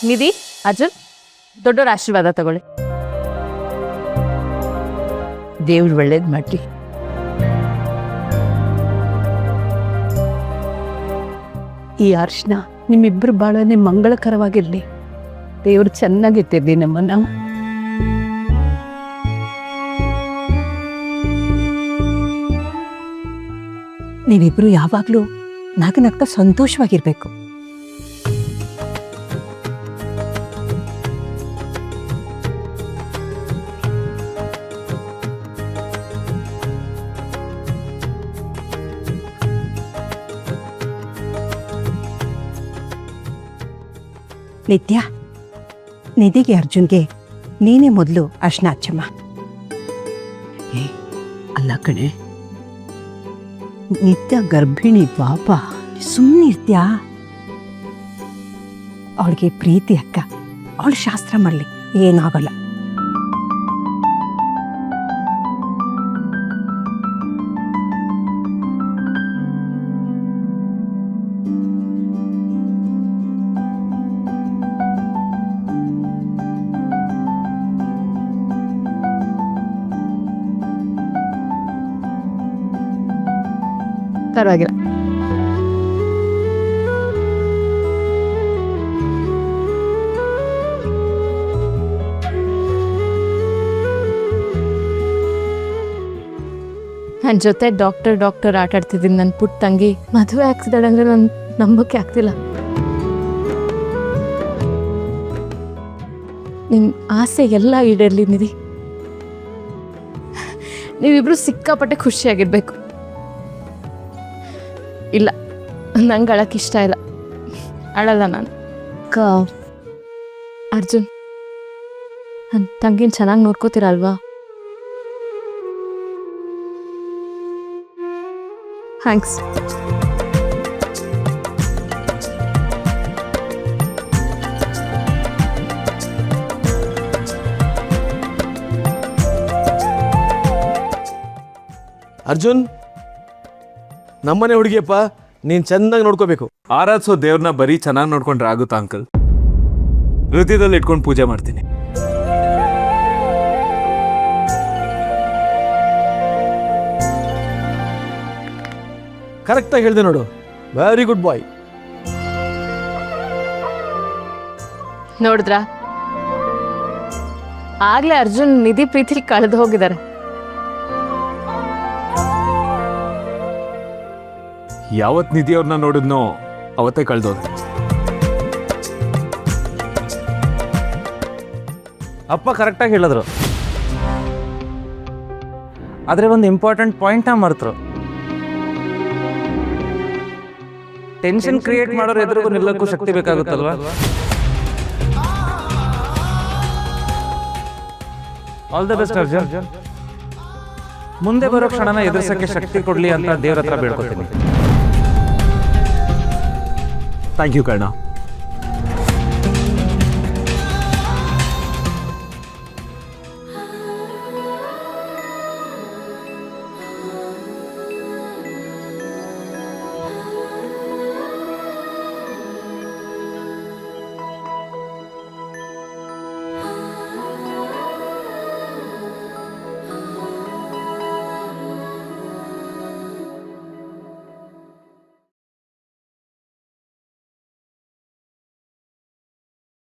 ನಿಧಿ, ಅರ್ಜುನ್, ದೊಡ್ಡವರ ಆಶೀರ್ವಾದ ತಗೊಳ್ಳಿ. ದೇವ್ರು ಒಳ್ಳೇದು ಮಾಡಲಿ. ಈ ಅರ್ಶನ ನಿಮ್ಮಿಬ್ಬರು ಬಾಳನೆ ಮಂಗಳಕರವಾಗಿರಲಿ. ದೇವ್ರು ಚೆನ್ನಾಗಿಟ್ಟಿರ್ಲಿ ನಮ್ಮನ್ನ. ನೀವಿಬ್ರು ಯಾವಾಗಲೂ ನಗ್ನಗ್ತಾ ಸಂತೋಷವಾಗಿರ್ಬೇಕು. ನಿತ್ಯ, ನಿಧಿಗೆ ಅರ್ಜುನ್ಗೆ ನೀನೇ ಮೊದಲು ಅರ್ಶನ ಹಚ್ಚಮ್ಮ. ಅಲ್ಲ ಕಣೆ, ನಿತ್ಯ ಗರ್ಭಿಣಿ ಪಾಪ, ಸುಮ್ಮನಿರ್ತ್ಯಾ? ಅವಳಿಗೆ ಪ್ರೀತಿ ಅಕ್ಕ, ಅವಳು ಶಾಸ್ತ್ರ ಮಾಡಲಿ, ಏನಾಗಲ್ಲ. ಪರವಾಗಿಲ್ಲ. ನನ್ನ ಜೊತೆ ಡಾಕ್ಟರ್ ಆಟ ಆಡ್ತಿದ್ದೀನಿ. ನನ್ನ ಪುಟ್ಟ ತಂಗಿ ಮದುವೆ ಆಗ್ತಿದ್ದಾಳೆ ಅಂದರೆ ನನ್ನ ನಂಬಕ್ಕೆ ಆಗ್ತಿಲ್ಲ. ನಿನ್ನ ಆಸೆ ಎಲ್ಲ ಈಡೇರಲಿ ನಿಧಿ. ನೀವಿಬ್ರು ಸಿಕ್ಕಾಪಟ್ಟೆ ಖುಷಿಯಾಗಿರ್ಬೇಕು. ಇಲ್ಲ, ನಂಗೆ ಅಳಕ್ಕೆ ಇಷ್ಟ ಇಲ್ಲ. ಅಳಲ್ಲ ನಾನು. ಅರ್ಜುನ್, ನನ್ನ ತಂಗಿನ ಚೆನ್ನಾಗಿ ನೋಡ್ಕೋತೀರಲ್ವಾ? ಥ್ಯಾಂಕ್ಸ್. ಅರ್ಜುನ್, ನಮ್ಮನೆ ಹುಡುಗಿಯಪ್ಪ, ನೀನು ಚೆನ್ನಾಗಿ ನೋಡ್ಕೋಬೇಕು. ಆರಾಧಿಸೋ ದೇವ್ರನ್ನ ಬರೀ ಚೆನ್ನಾಗಿ ನೋಡ್ಕೊಂಡ್ರೆ ಆಗುತ್ತಾ ಅಂಕಲ್? ಹೃದಯದಲ್ಲಿ ಇಟ್ಕೊಂಡು ಪೂಜೆ ಮಾಡ್ತೀನಿ. ಕರೆಕ್ಟಾಗಿ ಹೇಳಿದೆ ನೋಡು. ವೆರಿ ಗುಡ್ ಬಾಯ್. ನೋಡಿದ್ರಾ, ಆಗ್ಲೇ ಅರ್ಜುನ್ ನಿಧಿ ಪ್ರೀತಿಲಿ ಕಳೆದು ಹೋಗಿದ್ದಾರೆ. ಯಾವತ್ ನಿಧಿ ಅವ್ರನ್ನ ನೋಡಿದ್ನೋ ಅವತ್ತೇ ಕಳ್ದೋದು. ಅಪ್ಪ ಕರೆಕ್ಟಾಗಿ ಹೇಳಿದ್ರು, ಆದರೆ ಒಂದು ಇಂಪಾರ್ಟೆಂಟ್ ಪಾಯಿಂಟ್ನ ಮರೆತರು. ಟೆನ್ಷನ್ ಕ್ರಿಯೇಟ್ ಮಾಡೋರು ಎದುರಿಗೂ ನಿಲ್ಲಕ್ಕೂ ಶಕ್ತಿ ಬೇಕಾಗುತ್ತಲ್ವಾ? All the best Arjun. ಮುಂದೆ ಬರೋ ಕ್ಷಣನ ಎದುರಿಸಕ್ಕೆ ಶಕ್ತಿ ಕೊಡ್ಲಿ ಅಂತ ದೇವ್ರ ಹತ್ರ ಬೇಡ್ಕೊತೀನಿ. Thank you Karna.